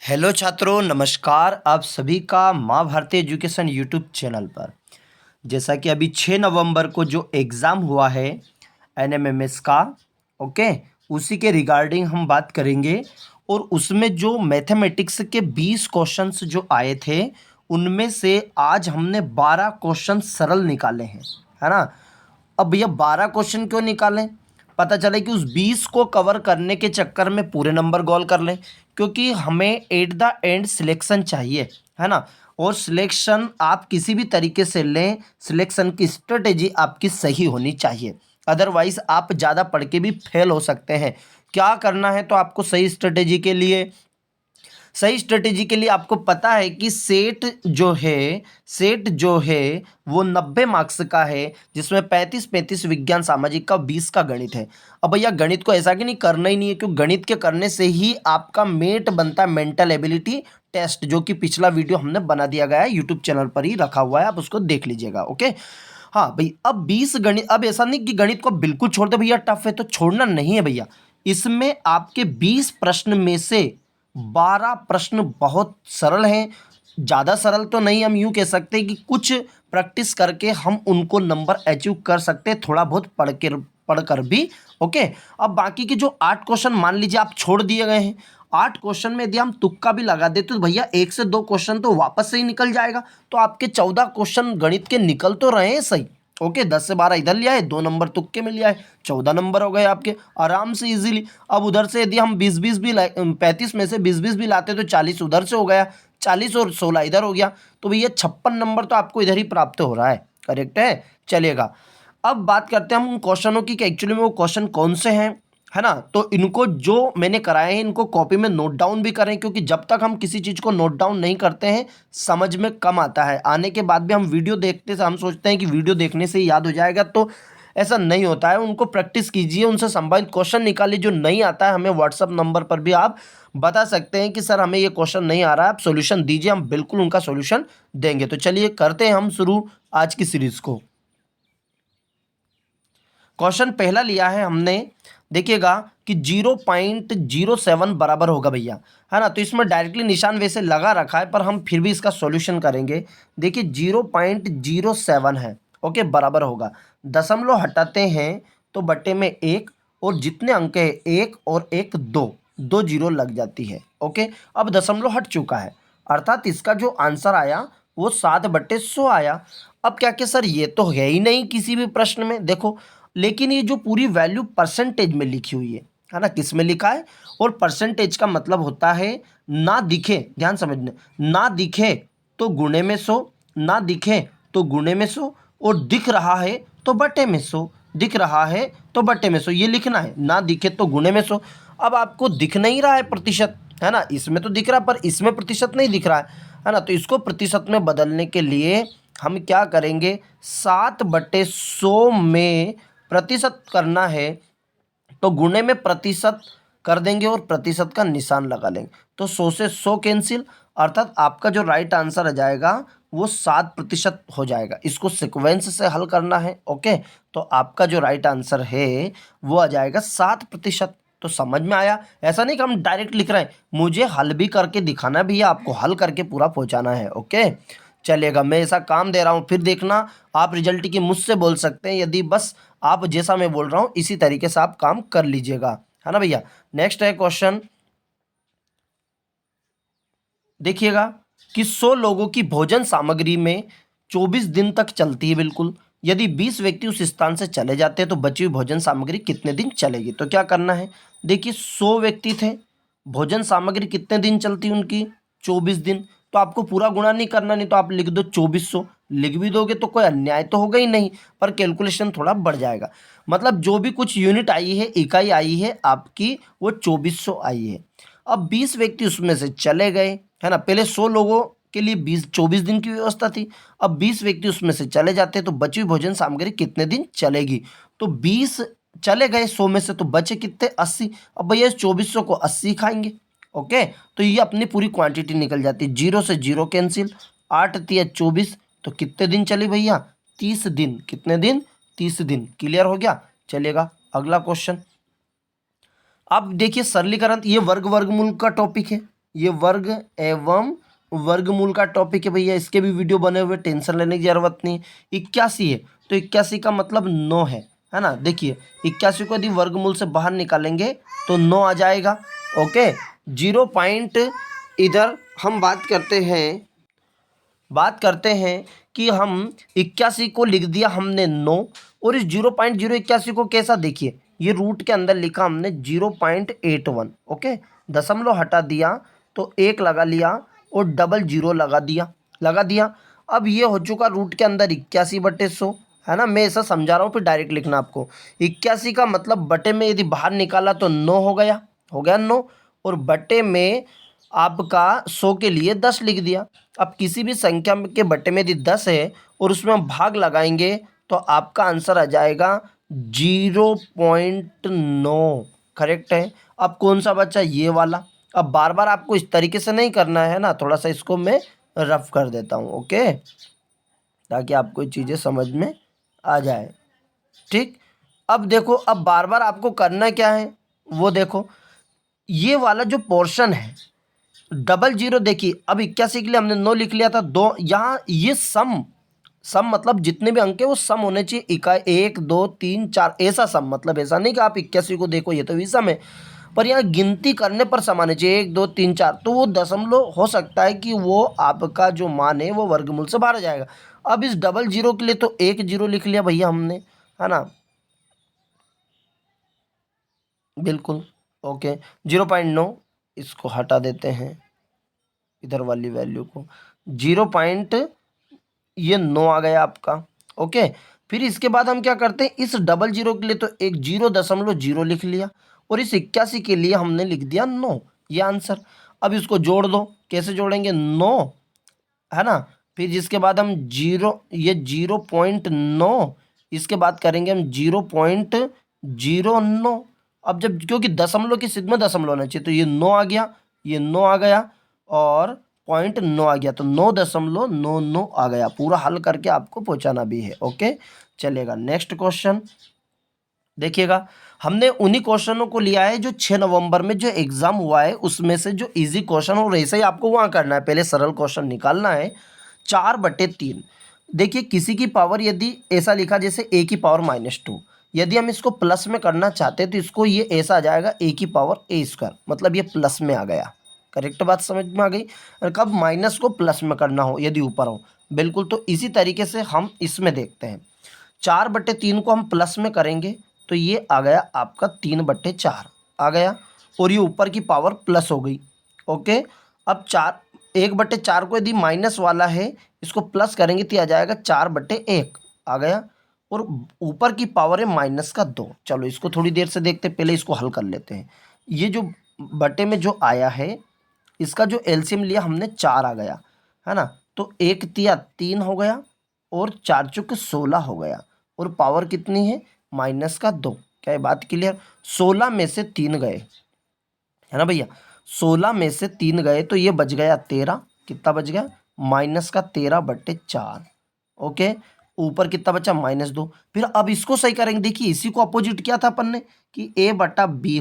Hello छात्रों, नमस्कार। आप सभी का माँ भारती एजुकेशन यूट्यूब चैनल पर। जैसा कि अभी 6 नवंबर को जो एग्ज़ाम हुआ है एनएमएमएस का, ओके, उसी के रिगार्डिंग हम बात करेंगे। और उसमें जो मैथमेटिक्स के 20 क्वेश्चंस जो आए थे, उनमें से आज हमने 12 क्वेश्चन सरल निकाले हैं, है ना। अब भैया 12 क्वेश्चन क्यों निकालें? पता चले कि उस 20 को कवर करने के चक्कर में पूरे नंबर गोल कर लें, क्योंकि हमें एट द एंड सिलेक्शन चाहिए, है ना। और सिलेक्शन आप किसी भी तरीके से लें, सिलेक्शन की स्ट्रेटेजी आपकी सही होनी चाहिए। अदरवाइज आप ज़्यादा पढ़ के भी फेल हो सकते हैं। क्या करना है तो आपको सही स्ट्रेटेजी के लिए आपको पता है कि सेट जो है वो 90 मार्क्स का है, जिसमें 35 विज्ञान सामाजिक का, 20 का गणित है। अब भैया गणित को ऐसा कि नहीं करना ही नहीं है, क्योंकि गणित के करने से ही आपका मेट बनता है मेंटल एबिलिटी टेस्ट, जो कि पिछला वीडियो हमने बना दिया गया है, यूट्यूब चैनल पर ही रखा हुआ है, आप उसको देख लीजिएगा। ओके, हाँ भाई। अब 20 गणित, अब ऐसा नहीं कि गणित को बिल्कुल छोड़ दे भैया, टफ है, तो छोड़ना नहीं है भैया। इसमें आपके 20 प्रश्न में से 12 प्रश्न बहुत सरल हैं। ज़्यादा सरल तो नहीं, हम यूँ कह सकते हैं कि कुछ प्रैक्टिस करके हम उनको नंबर अचीव कर सकते हैं, थोड़ा बहुत पढ़कर भी। ओके, अब बाकी के जो 8 क्वेश्चन मान लीजिए आप छोड़ दिए गए हैं, 8 क्वेश्चन में यदि हम तुक्का भी लगा देते तो भैया 1 से 2 क्वेश्चन तो वापस से ही निकल जाएगा। तो आपके 14 क्वेश्चन गणित के निकल तो रहे हैं सही। ओके, 10 से 12 इधर लिया है, 2 नंबर तुक्के में लिया है, 14 नंबर हो गए आपके आराम से इजीली। अब उधर से यदि हम 20-20 भी 35 में से 20-20 भी लाते तो 40 उधर से हो गया, 40 और 16 इधर हो गया, तो भैया 56 नंबर तो आपको इधर ही प्राप्त हो रहा है। करेक्ट है, चलिएगा। अब बात करते हैं हम उन क्वेश्चनों की कि एक्चुअली में वो क्वेश्चन कौन से हैं, है ना। तो इनको जो मैंने कराए हैं, इनको कॉपी में नोट डाउन भी करें, क्योंकि जब तक हम किसी चीज़ को नोट डाउन नहीं करते हैं, समझ में कम आता है। आने के बाद भी हम वीडियो देखते से हम सोचते हैं कि वीडियो देखने से ही याद हो जाएगा, तो ऐसा नहीं होता है। उनको प्रैक्टिस कीजिए, उनसे संबंधित क्वेश्चन निकालिए। जो नहीं आता है, हमें व्हाट्सअप नंबर पर भी आप बता सकते हैं कि सर हमें ये क्वेश्चन नहीं आ रहा है, आप सोल्यूशन दीजिए, हम बिल्कुल उनका सोल्यूशन देंगे। तो चलिए करते हैं हम शुरू आज की सीरीज को। क्वेश्चन पहला लिया है हमने, देखिएगा कि 0.07 बराबर होगा भैया, है ना। तो इसमें डायरेक्टली निशान वैसे लगा रखा है, पर हम फिर भी इसका सॉल्यूशन करेंगे। देखिए 0.07 है, ओके, बराबर होगा, दशमलव हटाते हैं तो बट्टे में 1, और जितने अंक है 1 और 1 2, 2 जीरो लग जाती है। ओके, अब दशमलव हट चुका है, अर्थात इसका जो आंसर आया वो 7/100 आया। अब क्या कि सर ये तो है ही नहीं किसी भी प्रश्न में, देखो। लेकिन ये जो पूरी वैल्यू परसेंटेज में लिखी हुई है ना, किस में लिखा है? और परसेंटेज का मतलब होता है ना दिखे, ध्यान समझना, ना दिखे तो गुणे में 100, ना दिखे तो गुणे में 100, और दिख रहा है तो बटे में 100, दिख रहा है तो बटे में 100, ये लिखना है, ना दिखे तो गुणे में 100। अब आपको दिख नहीं रहा है प्रतिशत, है ना, इसमें तो दिख रहा है पर इसमें प्रतिशत नहीं दिख रहा है ना। तो इसको प्रतिशत में बदलने के लिए हम क्या करेंगे, 7/100 में प्रतिशत करना है तो गुणे में प्रतिशत कर देंगे और प्रतिशत का निशान लगा लेंगे, तो 100 से 100 कैंसिल, अर्थात आपका जो राइट आंसर आ जाएगा वो 7% हो जाएगा। इसको सीक्वेंस से हल करना है। ओके, तो आपका जो राइट आंसर है वो आ जाएगा 7%। तो समझ में आया? ऐसा नहीं कि हम डायरेक्ट लिख रहे हैं, मुझे हल भी करके दिखाना भी है, आपको हल करके पूरा पहुंचाना है। ओके, चलेगा, मैं ऐसा काम दे रहा हूँ, फिर देखना आप रिजल्ट की मुझसे बोल सकते हैं, यदि बस आप जैसा मैं बोल रहा हूँ इसी तरीके से आप काम कर लीजिएगा, है ना भैया। नेक्स्ट है क्वेश्चन, देखिएगा कि 100 लोगों की भोजन सामग्री में 24 दिन तक चलती है बिल्कुल। यदि 20 व्यक्ति उस स्थान से चले जाते हैं तो बची हुई भोजन सामग्री कितने दिन चलेगी? तो क्या करना है, देखिए 100 व्यक्ति थे, भोजन सामग्री कितने दिन चलती उनकी? 24 दिन। तो आपको पूरा गुणा नहीं करना, नहीं तो आप लिख दो 2400, लिख भी दोगे तो कोई अन्याय तो होगा ही नहीं, पर कैलकुलेशन थोड़ा बढ़ जाएगा। मतलब जो भी कुछ यूनिट आई है, इकाई आई है आपकी, वो 2400 आई है। अब 20 व्यक्ति उसमें से चले गए, है ना। पहले 100 लोगों के लिए 24 दिन की व्यवस्था थी, अब 20 व्यक्ति उसमें से चले जाते हैं तो बची हुई भोजन सामग्री कितने दिन चलेगी? तो 20 चले गए 100 में से, तो बचे कितने? 80। अब भैया इस 2400 को 80 खाएंगे। ओके, तो ये अपनी पूरी क्वांटिटी निकल जाती है, 0 से 0 कैंसिल, 8 तिया 24, तो कितने दिन चली भैया? 30 दिन। कितने दिन? 30 दिन। क्लियर हो गया? चलेगा, अगला क्वेश्चन। अब देखिए सरलीकरण, ये वर्गमूल का टॉपिक है, ये वर्ग एवं वर्गमूल का टॉपिक है भैया, इसके भी वीडियो बने हुए, टेंशन लेने की जरूरत नहीं। 81 है तो 81 का मतलब 9 है ना। देखिए 81 को यदि वर्गमूल से बाहर निकालेंगे तो 9 आ जाएगा। ओके, 0 पॉइंट इधर हम बात करते हैं कि हम 81 को लिख दिया हमने 9, और इस 0.081 को कैसा, देखिए ये रूट के अंदर लिखा हमने 0.81। ओके, दशमलव हटा दिया तो 1 लगा लिया और डबल जीरो लगा दिया। अब ये हो चुका रूट के अंदर 81/100, है ना। मैं ऐसा समझा रहा हूँ, फिर डायरेक्ट लिखना आपको। 81 का मतलब बटे में यदि बाहर निकाला तो 9 हो गया 9, और बटे में आपका 100 के लिए 10 लिख दिया। अब किसी भी संख्या के बटे में यदि 10 है और उसमें हम भाग लगाएंगे तो आपका आंसर आ जाएगा 0.9। करेक्ट है। अब कौन सा बचा, ये वाला। अब बार बार आपको इस तरीके से नहीं करना है ना, थोड़ा सा इसको मैं रफ कर देता हूँ। ओके, ताकि आपको चीज़ें समझ में आ जाए। ठीक, अब देखो, अब बार बार आपको करना क्या है वो देखो। ये वाला जो पोर्शन है डबल जीरो, देखिए अब 81 के लिए हमने 9 लिख लिया था, दो यहाँ ये सम मतलब जितने भी अंक है वो सम होने चाहिए। इकाई 1 2 3 4 ऐसा सम, मतलब ऐसा नहीं कि आप 81 को देखो ये तो विषम है, पर यहाँ गिनती करने पर सम आने चाहिए 1 2 3 4। तो वो दशमलव हो सकता है कि वो आपका जो मान है वो वर्गमूल से बाहर जाएगा। अब इस डबल जीरो के लिए तो 1 जीरो लिख लिया भैया हमने, है ना। बिल्कुल। ओके, 0.9 इसको हटा देते हैं इधर वाली वैल्यू को। 0. ये 9 आ गया आपका। ओके, फिर इसके बाद हम क्या करते हैं, इस डबल जीरो के लिए तो एक 0.0 लिख लिया, और इस 81 के लिए हमने लिख दिया 9, ये आंसर। अब इसको जोड़ दो, कैसे जोड़ेंगे, 9, है ना। फिर जिसके बाद हम ये 0.9, इसके बाद करेंगे हम 0.09। अब जब, क्योंकि दशमलव की सिद्ध में दशमलव होना चाहिए, तो ये 9 आ गया, ये 9 आ गया, और 0.9 आ गया, तो 9.99 आ गया। पूरा हल करके आपको पहुंचाना भी है। ओके, चलेगा। नेक्स्ट क्वेश्चन देखिएगा, हमने उन्हीं क्वेश्चनों को लिया है जो 6 नवंबर में जो एग्जाम हुआ है उसमें से जो इजी क्वेश्चन, और ऐसे ही आपको वहाँ करना है, पहले सरल क्वेश्चन निकालना है। 4/3, देखिए किसी की पावर यदि ऐसा लिखा जैसे a की पावर -2, यदि हम इसको प्लस में करना चाहते हैं तो इसको ये ऐसा आ जाएगा a की पावर a², मतलब ये प्लस में आ गया। करेक्ट बात समझ में आ गई। और कब माइनस को प्लस में करना हो यदि ऊपर हो, बिल्कुल। तो इसी तरीके से हम इसमें देखते हैं, 4/3 को हम प्लस में करेंगे तो ये आ गया आपका 3/4 आ गया, और ये ऊपर की पावर प्लस हो गई। ओके, अब 1/4 को यदि माइनस वाला है इसको प्लस करेंगे तो आ जाएगा 4/1 आ गया, और ऊपर की पावर है -2। चलो इसको थोड़ी देर से देखते, पहले इसको हल कर लेते हैं। ये जो बटे में जो आया है इसका जो एलसीएम लिया हमने 4 आ गया, है ना। तो 1 तिया 3 हो गया, और 4 चुक 16 हो गया, और पावर कितनी है, -2। क्या ये बात क्लियर। 16 में से 3 गए, है ना भैया, 16 में से 3 गए तो ये बच गया 13। कितना बच गया, -13/4। ओके, ऊपर कितना बचा, -2। फिर अब इसको सही करेंगे, देखिए इसी को अपोजिट किया था अपन ने कि a/b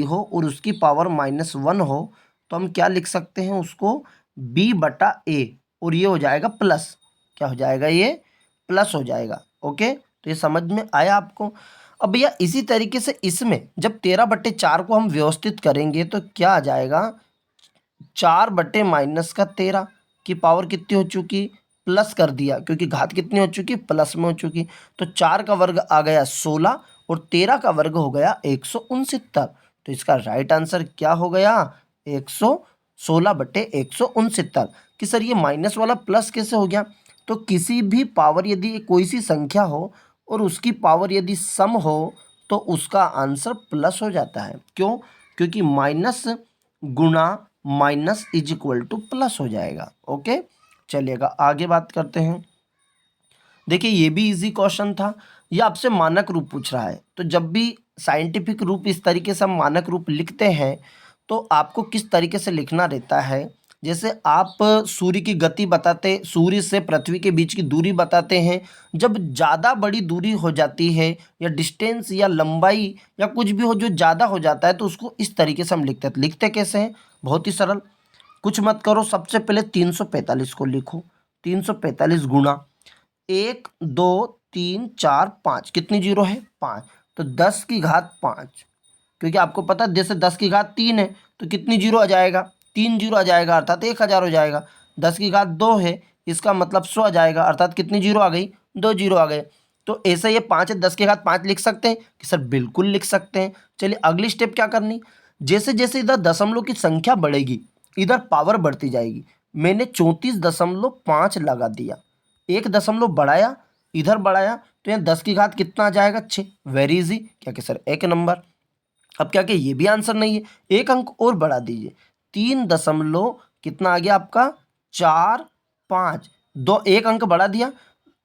हो और उसकी पावर -1 हो, तो हम क्या लिख सकते हैं उसको, b/a, और ये हो जाएगा प्लस। क्या हो जाएगा, ये प्लस हो जाएगा। ओके, तो ये समझ में आया आपको। अब भैया इसी तरीके से इसमें जब 13/4 को हम व्यवस्थित करेंगे तो क्या आ जाएगा, 4/-13 की पावर कितनी हो चुकी, प्लस कर दिया, क्योंकि घात कितनी हो चुकी, प्लस में हो चुकी। तो 4 का वर्ग आ गया 16, और 13 का वर्ग हो गया 169। तो इसका राइट आंसर क्या हो गया, 116/169। कि सर ये माइनस वाला प्लस कैसे हो गया, तो किसी भी पावर यदि कोई सी संख्या हो और उसकी पावर यदि सम हो तो उसका आंसर प्लस हो जाता है। क्यों, क्योंकि माइनस गुणा minus is equal two plus हो जाएगा। ओके, चलिएगा आगे बात करते हैं। देखिए ये भी इजी क्वेश्चन था, ये आपसे मानक रूप पूछ रहा है। तो जब भी साइंटिफिक रूप इस तरीके से हम मानक रूप लिखते हैं तो आपको किस तरीके से लिखना रहता है, जैसे आप सूर्य की गति बताते, सूर्य से पृथ्वी के बीच की दूरी बताते हैं, जब ज़्यादा बड़ी दूरी हो जाती है या डिस्टेंस या लंबाई या कुछ भी हो जो ज़्यादा हो जाता है तो उसको इस तरीके से हम लिखते हैं। तो लिखते कैसे हैं, बहुत ही सरल, कुछ मत करो, सबसे पहले 345 को लिखो। 345 गुणा 1 2 3 4 5, कितनी जीरो है 5, तो 10⁵5, क्योंकि आपको पता है जैसे 10⁵3 है तो कितनी जीरो आ जाएगा, 3 जीरो आ जाएगा, अर्थात 1000 हो जाएगा। 10⁵2 है, इसका मतलब 100 आ जाएगा, अर्थात कितनी जीरो आ गई, 2 जीरो आ गए। तो ऐसे ये 5 है, 10⁵5 लिख सकते हैं कि सर बिल्कुल लिख सकते हैं। चलिए अगली स्टेप क्या करनी, जैसे जैसे इधर दशमलव की संख्या बढ़ेगी इधर पावर बढ़ती जाएगी। मैंने 34.5 लगा दिया, एक दशमलव बढ़ाया, इधर बढ़ाया, तो यहाँ 10⁵ कितना आ जाएगा 6। वेरी इजी, क्या कि सर एक नंबर। अब क्या कि ये भी आंसर नहीं है, एक अंक और बढ़ा दीजिए, 3 दशमलव कितना आ गया आपका 4 5, दो एक अंक बढ़ा दिया,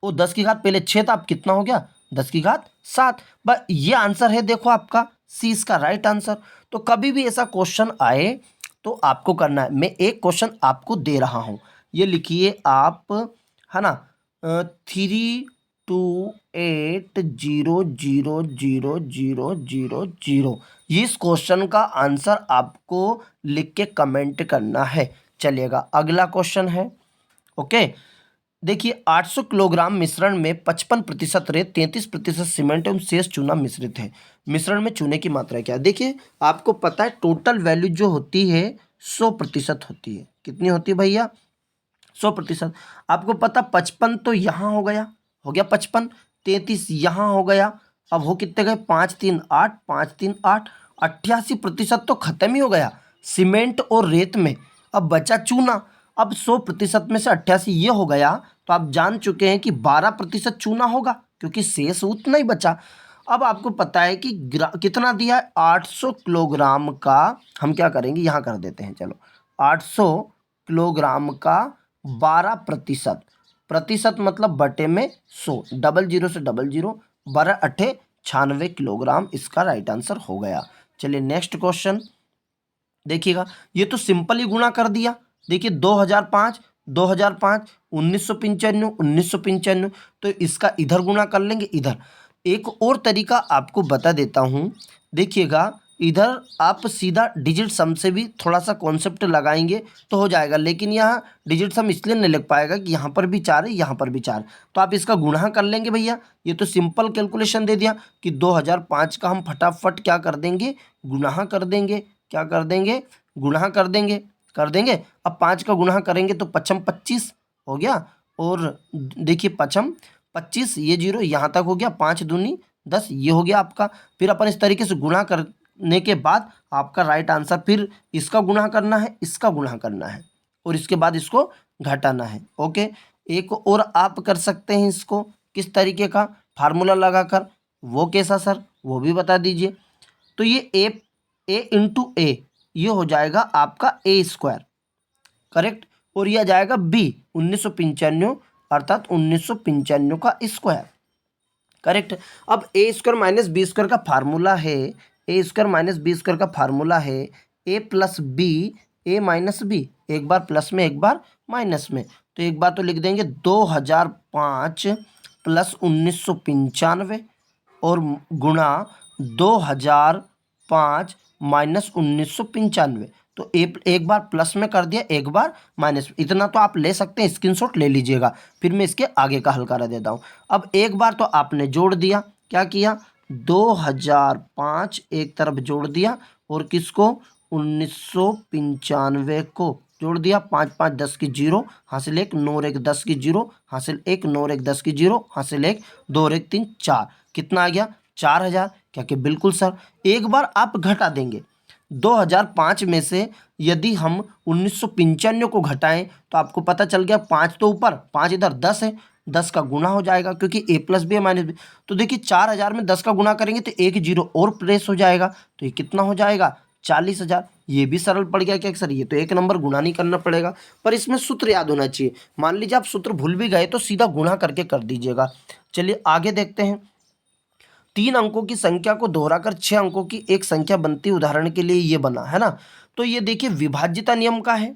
वो 10⁵ पहले 6 था, अब कितना हो गया 10⁵7। बस ये आंसर है, देखो आपका सी इसका राइट आंसर। तो कभी भी ऐसा क्वेश्चन आए तो आपको करना है, मैं एक क्वेश्चन आपको दे रहा हूं, ये लिखिए आप, है ना, 328000000, इस क्वेश्चन का आंसर आपको लिख के कमेंट करना है। चलिएगा अगला क्वेश्चन है। ओके, देखिए 800 किलोग्राम मिश्रण में 55% रेत, 33% सीमेंट एवं शेष चूना मिश्रित है। मिश्रण में चूने की मात्रा क्या है? देखिए आपको पता है टोटल वैल्यू जो होती है 100% होती है। कितनी होती है भैया? 100%। आपको पता 55 तो यहाँ हो गया 55, 33 यहाँ हो गया, अब हो कितने गए 5 3 8, 5 3 8, 88% तो खत्म ही हो गया सीमेंट और रेत में। अब बचा चूना, अब 100% में से 88 ये हो गया, तो आप जान चुके हैं कि 12% चूना होगा, क्योंकि शेष उतना ही बचा। अब आपको पता है कि कितना दिया है 800 किलोग्राम का, हम क्या करेंगे यहाँ कर देते हैं, चलो 800 किलोग्राम का 12%, प्रतिशत मतलब बटे में 100, डबल जीरो से डबल जीरो, 12×8 = 96 किलोग्राम, इसका राइट आंसर हो गया। चलिए नेक्स्ट क्वेश्चन देखिएगा, ये तो सिंपल ही गुणा कर दिया। देखिए 2005 2005, 1995 1995, तो इसका इधर गुणा कर लेंगे इधर। एक और तरीका आपको बता देता हूँ, देखिएगा इधर आप सीधा डिजिट सम से भी थोड़ा सा कॉन्सेप्ट लगाएंगे तो हो जाएगा, लेकिन यहाँ डिजिट सम इसलिए नहीं लग पाएगा कि यहाँ पर भी 4 है यहाँ पर भी 4, तो आप इसका गुणा कर लेंगे भैया। ये तो सिंपल कैलकुलेशन दे दिया कि 2005 का हम फटाफट क्या कर देंगे, गुणा कर देंगे। क्या कर देंगे? गुणा कर देंगे। अब 5 का गुणा करेंगे तो 5×5 = 25 हो गया, और देखिए 5×5 = 25, ये जीरो यहाँ तक हो गया, 5 दूनी 10, ये हो गया आपका। फिर अपन इस तरीके से गुणा करने के बाद आपका राइट आंसर, फिर इसका गुणा करना है, इसका गुणा करना है, और इसके बाद इसको घटाना है। ओके, एक और आप कर सकते हैं इसको, किस तरीके का फार्मूला लगाकर, वो कैसा सर वो भी बता दीजिए। तो ये a ये हो जाएगा आपका a², करेक्ट, और यह जाएगा b 1995, अर्थात 1995 का स्क्वायर, करेक्ट। अब a² - b² का फार्मूला है, a² - b² का फार्मूला है a + b a - b, एक बार प्लस में एक बार माइनस में, तो एक बार तो लिख देंगे 2005 + 1995 और गुणा 2005 - 1995, तो एक बार प्लस में कर दिया, एक बार माइनस, इतना तो आप ले सकते हैं, स्क्रीनशॉट ले लीजिएगा, फिर मैं इसके आगे का हल करा देता हूँ। अब एक बार तो आपने जोड़ दिया, क्या किया 2005 एक तरफ जोड़ दिया, और किसको 1995 को जोड़ दिया, 5 5 10 की 0, हासिल 1, 9 और 1 10 की 0, हासिल 1, 9 और 1 10 की 0, हासिल 1, 2 और 1 3 4, कितना आ गया 4000। क्या कि बिल्कुल सर, एक बार आप घटा देंगे 2005 में से, यदि हम 1995 को घटाएं तो आपको पता चल गया 5 तो ऊपर 5 इधर 10 है, 10 का गुना हो जाएगा, क्योंकि a + b - b, तो देखिए 4000 में 10 का गुना करेंगे तो एक जीरो और प्रेस हो जाएगा, तो ये कितना हो जाएगा 40,000। ये भी सरल पड़ गया क्या सर, ये तो एक नंबर गुना नहीं करना पड़ेगा, पर इसमें सूत्र याद होना चाहिए। मान लीजिए आप सूत्र भूल भी गए तो सीधा गुणा करके कर दीजिएगा। चलिए आगे देखते हैं, 3 अंकों की संख्या को दोहराकर 6 अंकों की एक संख्या बनती, उदाहरण के लिए ये बना है ना, तो ये देखिए विभाज्यता नियम का है,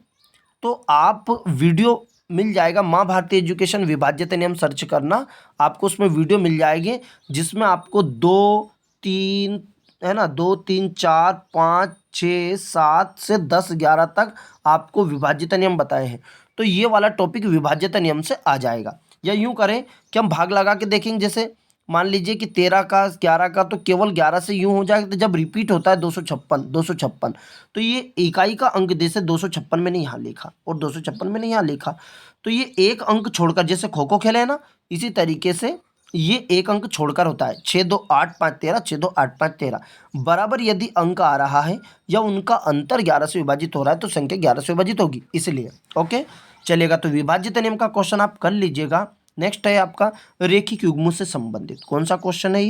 तो आप वीडियो मिल जाएगा, माँ भारती एजुकेशन विभाज्यता नियम सर्च करना, आपको उसमें वीडियो मिल जाएगी, जिसमें आपको 2 3 है ना, 2 3 4 5 6, 7 से 10, 11 तक आपको विभाज्यता नियम बताए हैं, तो ये वाला टॉपिक विभाज्यता नियम से आ जाएगा। या यूं करें कि हम भाग लगा के देखेंगे, जैसे मान लीजिए कि 13 का 11 का, तो केवल 11 से यूं हो जाएगा, तो जब रिपीट होता है 256, तो ये इकाई का अंक जैसे 256 में नहीं यहाँ लिखा और 256 में नहीं यहाँ लिखा, तो ये एक अंक छोड़कर, जैसे खो खो खेले है ना, इसी तरीके से ये एक अंक छोड़कर होता है। 6 2 8 5 13, 6 2 8 5 13 बराबर यदि अंक आ रहा है या उनका अंतर 11 से विभाजित हो रहा है तो संख्या 11 से विभाजित होगी, इसलिए ओके चलेगा। तो विभाज्यता नियम का क्वेश्चन आप कर लीजिएगा। नेक्स्ट है आपका रेखिक युग्मों से संबंधित। कौन सा क्वेश्चन है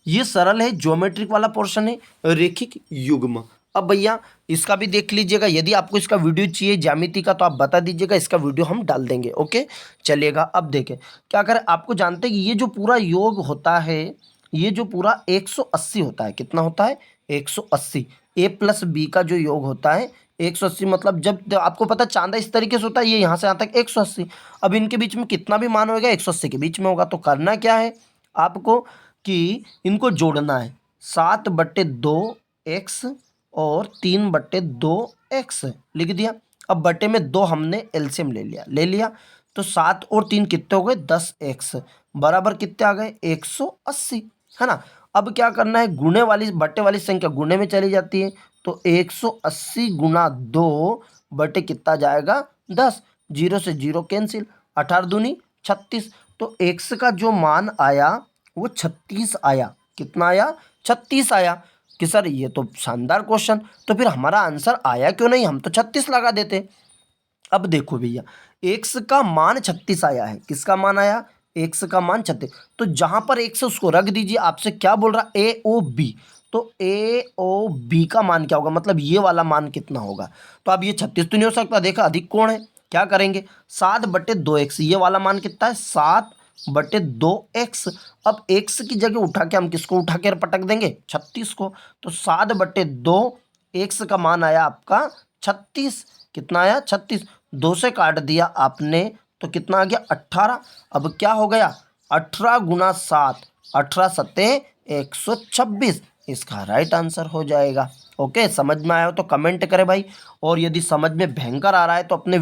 ये सरल है, ज्योमेट्रिक वाला पोर्शन है, रेखिक युग्म। अब भैया इसका भी देख लीजिएगा, यदि आपको इसका वीडियो चाहिए ज्यामिति का तो आप बता दीजिएगा, इसका वीडियो हम डाल देंगे। ओके चलिएगा। अब देखें क्या करें, आपको जानते हैं कि ये जो पूरा योग होता है, ये जो पूरा 180 होता है, कितना होता है 180, a प्लस बी का जो योग होता है 180, मतलब जब आपको पता चांदा इस तरीके से होता है, ये यहाँ से यहाँ तक 180, अब इनके बीच में कितना भी मान होगा 180 के बीच में होगा, तो करना क्या है आपको कि इनको जोड़ना है, 7/2x और 3/2x लिख दिया। अब बटे में 2 हमने एलसीएम ले लिया, तो 7 और 3 कितने हो गए 10x बराबर कितने आ गए 180, है ना। अब क्या करना है, गुणे वाली बटे वाली संख्या गुणे में चली जाती है, तो 180 गुना 2 बटे कितना जाएगा 10, 0 से 0 कैंसिल, 18 दूनी 36, तो x का जो मान आया वो 36 आया। कितना आया 36 आया कि सर ये तो शानदार क्वेश्चन, तो फिर हमारा आंसर आया क्यों नहीं, हम तो 36 लगा देते। अब देखो भैया x का मान 36 आया है, किसका मान आया x का मान 36, तो जहां पर x है उसको रख दीजिए। आपसे क्या बोल रहा ए ओ बी, तो ए ओ बी का मान क्या होगा, मतलब ये वाला मान कितना होगा, तो अब ये 36 तो नहीं हो सकता, देखा अधिक कोण है, क्या करेंगे 7/2x, ये वाला मान कितना है 7/2x। अब x की जगह उठा के हम किसको उठा के पटक देंगे 36 को, तो 7/2 x का मान आया आपका 36, कितना आया 36, 2 से काट दिया आपने तो कितना आ गया 18। अब क्या हो गया 18 गुना 7, 18 सत्ते 126, इसका राइट आंसर हो जाएगा। ओके समझ में आया हो तो कमेंट करें भाई, और यदि समझ में भयंकर आ रहा है तो अपने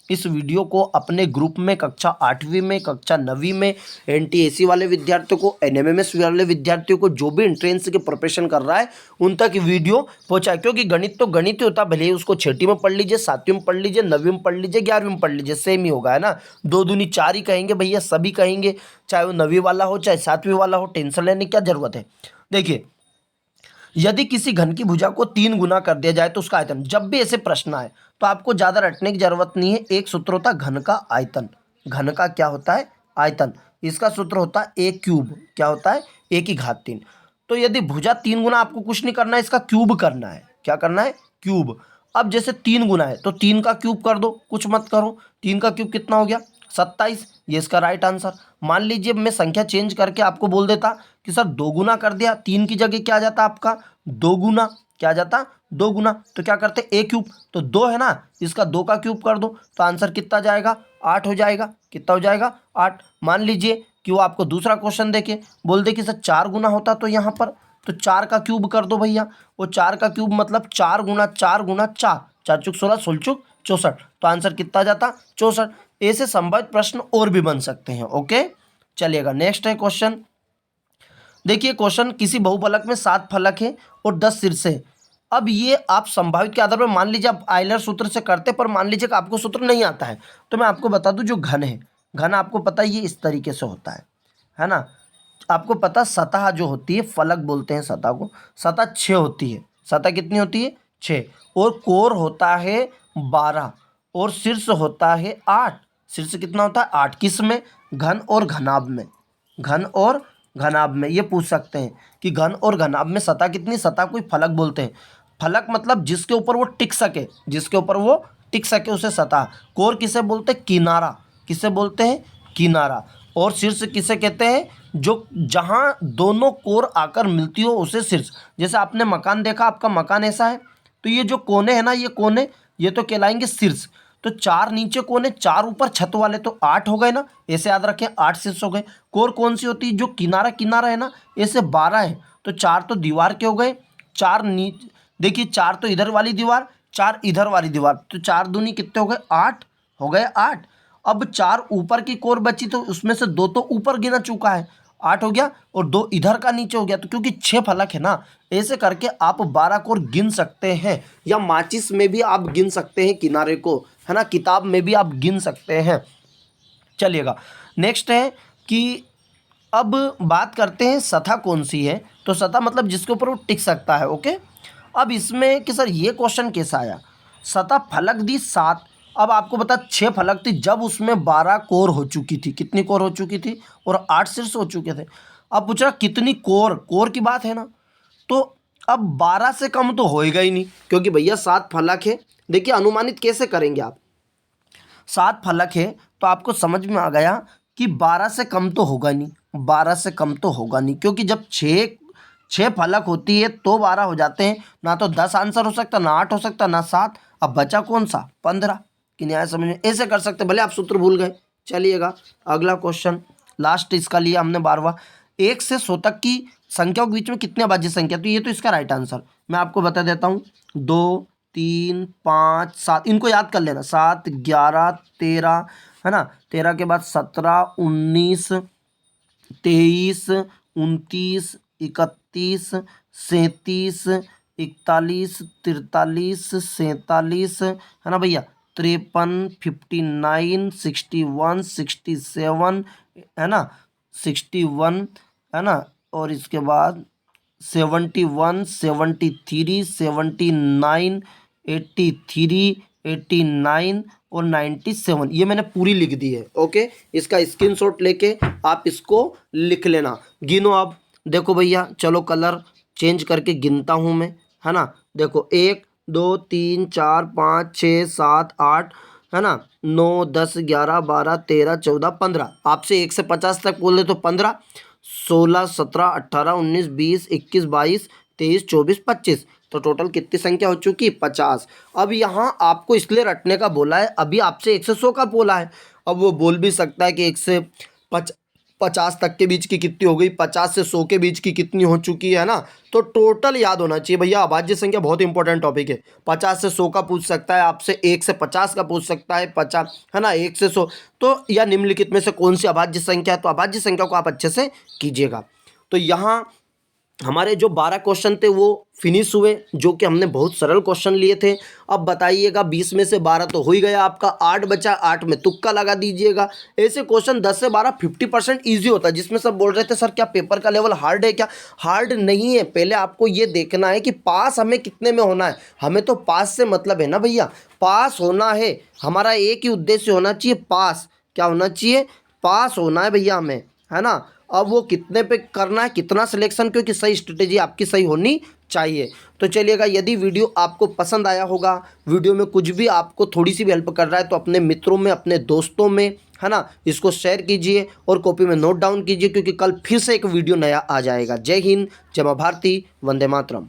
इस वीडियो को अपने ग्रुप में कक्षा 8वीं में, कक्षा 9वीं में, एनटीएसी वाले विद्यार्थियों को, एनएमएमएस वाले विद्यार्थियों को, जो भी एंट्रेंस की प्रिपरेशन कर रहा है उन तक वीडियो पहुंचाए, क्योंकि गणित तो गणित ही होता है, भले ही उसको 6वीं में पढ़ लीजिए, 7वीं में पढ़ लीजिए, 9वीं में पढ़ लीजिए, 11वीं में पढ़ लीजिए, सेम ही होगा, है ना। 2 दूनी 4 ही कहेंगे भैया, सभी कहेंगे, चाहे वो 9वीं वाला हो चाहे 7वीं वाला हो, टेंशन लेने की क्या जरूरत है। देखिए यदि किसी घन की भुजा को 3 गुना कर दिया जाए तो उसका आयतन, जब भी ऐसे प्रश्न आए तो आपको ज़्यादा रटने की जरूरत नहीं है, एक सूत्र होता है घन का आयतन। घन का क्या होता है आयतन, इसका सूत्र होता है a क्यूब, क्या होता है a की घात 3। तो यदि भुजा 3 गुना, आपको कुछ नहीं करना है, इसका क्यूब करना है, क्या करना है क्यूब। अब जैसे 3 गुना है तो 3 का क्यूब कर दो, कुछ मत करो, 3 का क्यूब कितना हो गया 27, ये इसका राइट आंसर। मान लीजिए मैं संख्या चेंज करके आपको बोल देता कि सर 2 गुना कर दिया, 3 की जगह क्या आ जाता आपका 2 गुना, क्या आ जाता 2 गुना, तो क्या करते ए क्यूब, तो 2 है ना, इसका 2 का क्यूब कर दो तो आंसर कितना जाएगा 8 हो जाएगा, कितना हो जाएगा 8। मान लीजिए कि वो आपको दूसरा क्वेश्चन देके बोल दे कि सर 4 गुना होता तो यहाँ पर, तो 4 का क्यूब कर दो भैया, वो 4 का क्यूब मतलब 4 गुना 4 गुना 4, 4 चुक 16 16 चुक 64, तो आंसर कितना जाता 64। ऐसे संभावित प्रश्न और भी बन सकते हैं। ओके चलिएगा। नेक्स्ट है क्वेश्चन, देखिए क्वेश्चन, किसी बहुफलक में 7 फलक है और 10 शीर्ष है। अब ये आप संभावित के आधार पर, मान लीजिए आप आयलर सूत्र से करते, पर मान लीजिए कि आपको सूत्र नहीं आता है, तो मैं आपको बता दूं जो घन है, घन आपको पता है ये इस तरीके से होता है ना। आपको पता सतह जो होती है, फलक बोलते हैं सतह को, सतह 6 होती है, सतह कितनी होती है 6, और कोर होता है 12 और शीर्ष होता है 8। शीर्ष कितना होता है 8, किस में घन और घनाभ में, घन और घनाभ में। ये पूछ सकते हैं कि घन और घनाभ में सतह कितनी, सतह कोई फलक बोलते हैं, फलक मतलब जिसके ऊपर वो टिक सके, जिसके ऊपर वो टिक सके उसे सतह। कोर किसे बोलते हैं किनारा, किसे बोलते हैं किनारा। और शीर्ष किसे कहते हैं, जो जहां दोनों कोर आकर मिलती हो उसे शीर्ष। जैसे आपने मकान देखा, आपका मकान ऐसा है, तो ये जो कोने हैं ना, ये कोने ये तो कहलाएंगे शीर्ष। तो 4 नीचे कोने, 4 ऊपर छत वाले, तो 8 हो गए ना, ऐसे याद रखें 8 शीर्ष हो गए। कोर कौन सी होती है, जो किनारा किनारा है ना, ऐसे 12 है, तो 4 तो दीवार के हो गए 4 देखिए 4 तो इधर वाली दीवार, 4 इधर वाली दीवार, तो 4 दूनी कितने हो गए 8 हो गए 8। अब 4 ऊपर की कोर बची तो उसमें से 2 तो ऊपर गिना चुका है, 8 हो गया, और 2 इधर का नीचे हो गया। तो क्योंकि 6 फलक है ना, ऐसे करके आप 12 कोर गिन सकते हैं, या माचिस में भी आप गिन सकते हैं किनारे को, है ना, किताब में भी आप गिन सकते हैं। चलिएगा, नेक्स्ट है कि अब बात करते हैं सतह कौन सी है। तो सतह मतलब जिसके ऊपर वो टिक सकता है। ओके, अब इसमें कि सर ये क्वेश्चन कैसा आया, सतह फलक दी 7, अब आपको बता 6 फलक थी जब उसमें 12 कोर हो चुकी थी, कितनी कोर हो चुकी थी, और 8 शीर्ष हो चुके थे। अब पूछ रहा कितनी कोर, कोर की बात है ना, तो अब 12 से कम तो होएगा ही नहीं, क्योंकि भैया 7 फलक है। देखिए अनुमानित कैसे करेंगे आप, 7 फलक है तो आपको समझ में आ गया कि 12 से कम तो होगा नहीं, 12 से कम तो होगा नहीं, क्योंकि जब 6 फलक होती है तो 12 हो जाते हैं, ना तो 10 आंसर हो सकता, ना 8 हो सकता, ना 7, अब बचा कौन सा 15। कि न्याय समझ में, ऐसे कर सकते, भले आप सूत्र भूल गए। चलिएगा अगला क्वेश्चन, लास्ट इसका लिया हमने 12वां, 1 से 100 तक की संख्याओं के बीच में कितनी अभाज्य संख्या, तो ये तो इसका राइट आंसर मैं आपको बता देता हूँ, 2 3 5 7, इनको याद कर लेना, 7 11 13, है ना, 13 के बाद 17 19 23 29 31 37 41 43 47, है ना भैया, 53 59 61 67, है ना, 61, है ना, और इसके बाद 71 73 79 83 89 और 97, ये मैंने पूरी लिख दी है। ओके, इसका स्क्रीनशॉट लेके आप इसको लिख लेना। गिनो अब, देखो भैया, चलो कलर चेंज करके गिनता हूँ मैं, है ना, देखो 1 2 3 4 5 6 7 8, है ना, 9 10 11 12 13 14 15, आपसे 1 से 50 तक बोले तो 15 16 17 18 19 20 21 22 23 24 25, तो टोटल कितनी संख्या हो चुकी 50। अब यहाँ आपको इसलिए रटने का बोला है, अभी आपसे 1 से 100 का बोला है, अब वो बोल भी सकता है कि 1 से 50 तक के बीच की कितनी हो गई, 50 से 100 के बीच की कितनी हो चुकी है ना। तो टोटल याद होना चाहिए भैया, अभाज्य संख्या बहुत इंपॉर्टेंट टॉपिक है। 50 से 100 का पूछ सकता है आपसे, 1 से 50 का पूछ सकता है, 50, है ना, 1 से 100, तो या निम्नलिखित में से कौन सी अभाज्य संख्या है, तो अभाज्य संख्या को आप अच्छे से कीजिएगा। तो यहाँ हमारे जो 12 क्वेश्चन थे वो फिनिश हुए, जो कि हमने बहुत सरल क्वेश्चन लिए थे। अब बताइएगा 20 में से 12 तो हो ही गया आपका, 8 बचा, 8 में तुक्का लगा दीजिएगा। ऐसे क्वेश्चन 10 से 12 50% ईजी होता है, जिसमें सब बोल रहे थे सर क्या पेपर का लेवल हार्ड है क्या, हार्ड नहीं है। पहले आपको ये देखना है कि पास हमें कितने में होना है, हमें तो पास से मतलब है ना भैया, पास होना है, हमारा एक ही उद्देश्य होना चाहिए, पास। क्या होना चाहिए, पास होना है भैया हमें, है ना। अब वो कितने पे करना है, कितना सिलेक्शन, क्योंकि सही स्ट्रेटेजी आपकी सही होनी चाहिए। तो चलिएगा, यदि वीडियो आपको पसंद आया होगा, वीडियो में कुछ भी आपको थोड़ी सी भी हेल्प कर रहा है, तो अपने मित्रों में, अपने दोस्तों में, है ना, इसको शेयर कीजिए और कॉपी में नोट डाउन कीजिए, क्योंकि कल फिर से एक वीडियो नया आ जाएगा। जय हिंद, जय मां भारती, वंदे मातरम।